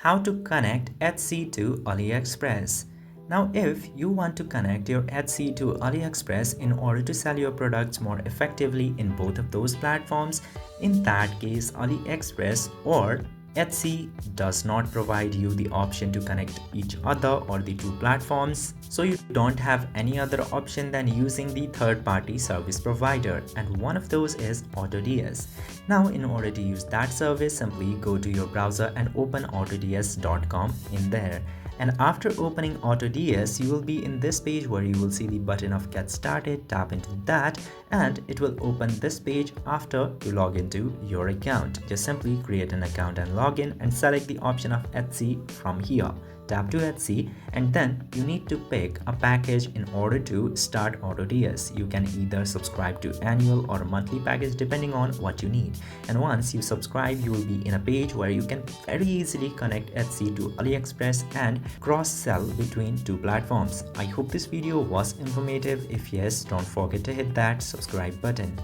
How to connect Etsy to Aliexpress. Now, if you want to connect your Etsy to Aliexpress in order to sell your products more effectively in both of those platforms, in that case, Aliexpress or Etsy does not provide you the option to connect each other or the two platforms, so you don't have any other option than using the third-party service provider, and one of those is AutoDS. Now, in order to use that service, simply go to your browser and open autods.com in there. And after opening AutoDS, you will be in this page where you will see the button of Get Started. Tap into that and it will open this page after you log into your account. Just simply create an account and log in and select the option of Etsy from here. Tap to Etsy and then you need to pick a package in order to start AutoDS. You can either subscribe to annual or monthly package depending on what you need. And once you subscribe, you will be in a page where you can very easily connect Etsy to Aliexpress and cross-sell between two platforms. I hope this video was informative. If yes, don't forget to hit that subscribe button.